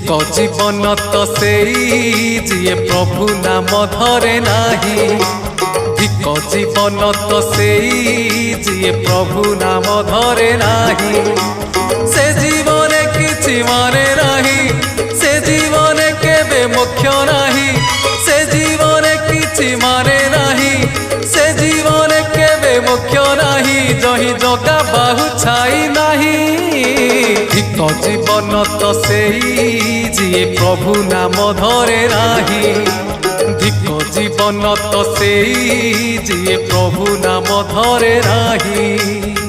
धिक जीवन तो सेई जिए प्रभु नाम धरे नाही। धिक जीवन तो सेई जिए प्रभु नाम धरे नाही। से जीवन किछि माने नाही, से जीवन केबे मोक्ष नाही। से जीवन किछि माने नाही, से जीवन केबे मोक्ष नाही। जही जगा बाहु छाई नाही। धिक जीवन तो सेई जिए प्रभु नाम धरे नाही। धिक जीवन तो सेई जिए प्रभु नाम धरे नाही।